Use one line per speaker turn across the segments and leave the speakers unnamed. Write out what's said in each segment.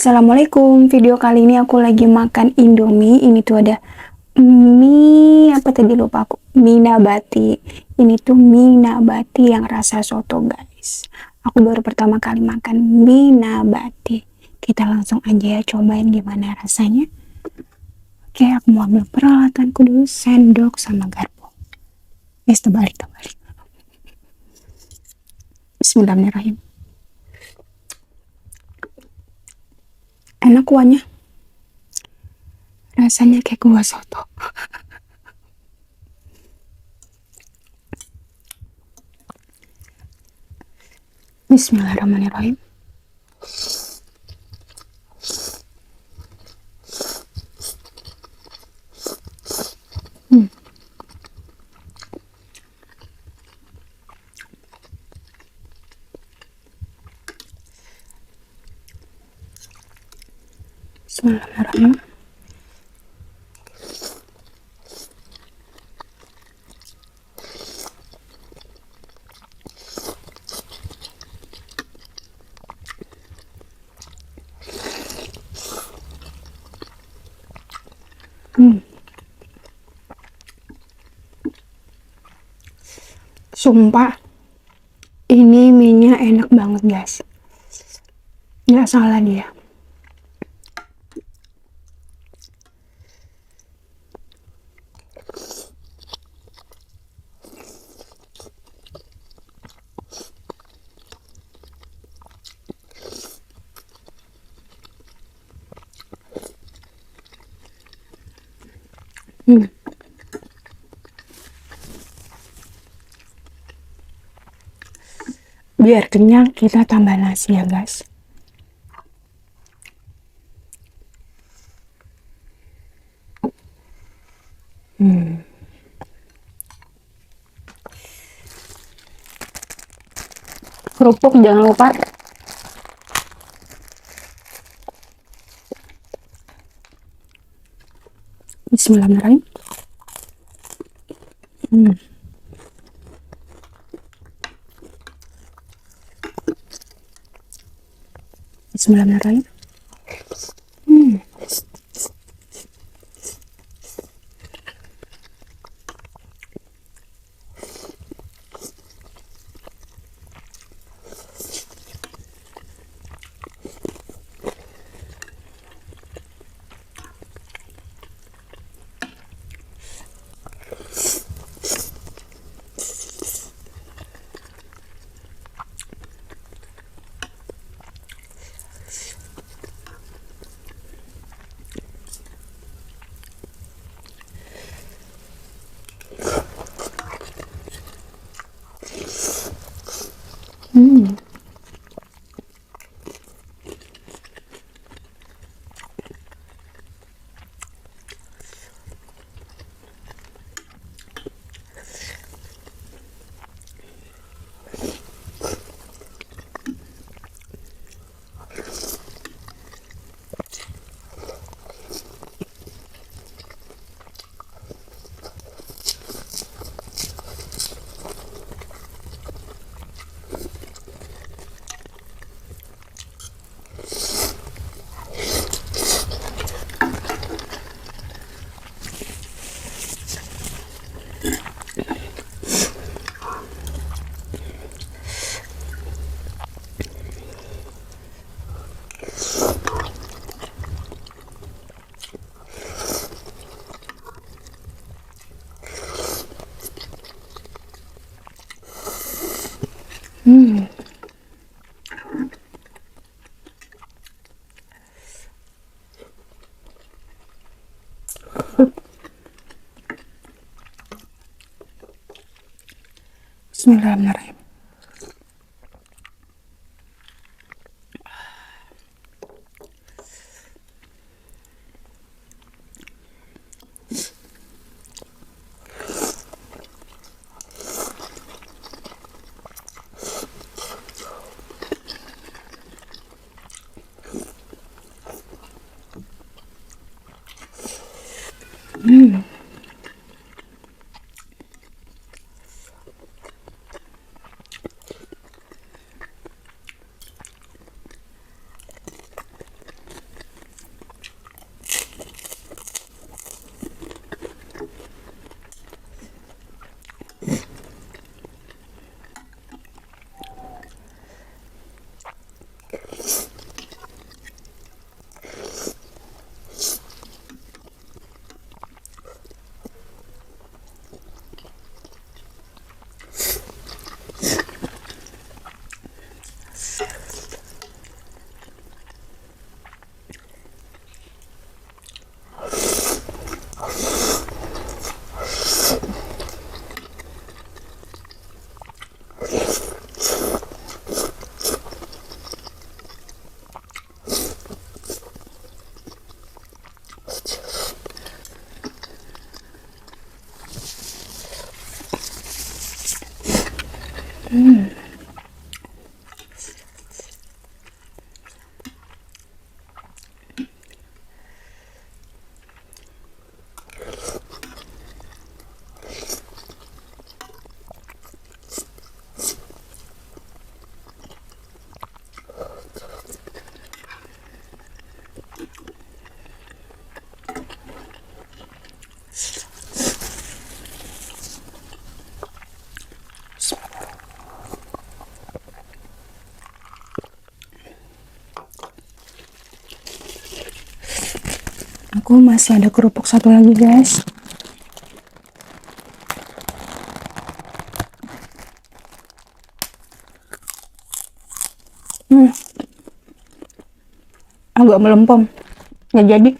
Assalamualaikum, video kali ini aku lagi makan Indomie. Ini tuh ada mie, apa tadi lupa aku, mie nabati. Ini tuh mie nabati yang rasa soto guys. Aku baru pertama kali makan mie nabati. Kita langsung aja ya cobain gimana rasanya. Oke, aku mau ambil peralatanku dulu, sendok sama garpu. Terbalik. Bismillahirrahmanirrahim. Enak kuahnya, rasanya kayak kuah soto. Bismillahirrahmanirrahim. Bismillahirrahmanirrahim. Sumpah, ini mie-nya enak banget guys. Nggak salah dia. Biar kenyang kita tambah nasi ya guys. Kerupuk jangan lupa. Bismillahirrahmanirrahim. Bismillahirrahmanirrahim. Bismillahirrahmanirrahim. Hmm. Aku masih ada kerupuk satu lagi guys. Agak melempem, nggak jadi.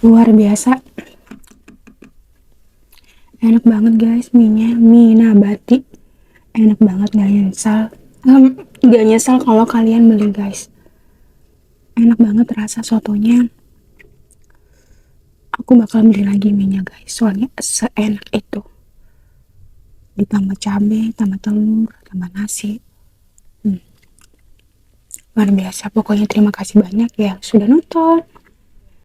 Luar biasa, enak banget guys. Mie-nya mie nabati, enak banget, gak nyesal. Gak nyesal kalau kalian beli guys. Enak banget rasa sotonya. Aku bakal beli lagi mie-nya guys, soalnya seenak itu. Ditambah cabai, tambah telur, tambah nasi. Luar biasa. Pokoknya terima kasih banyak yang sudah nonton.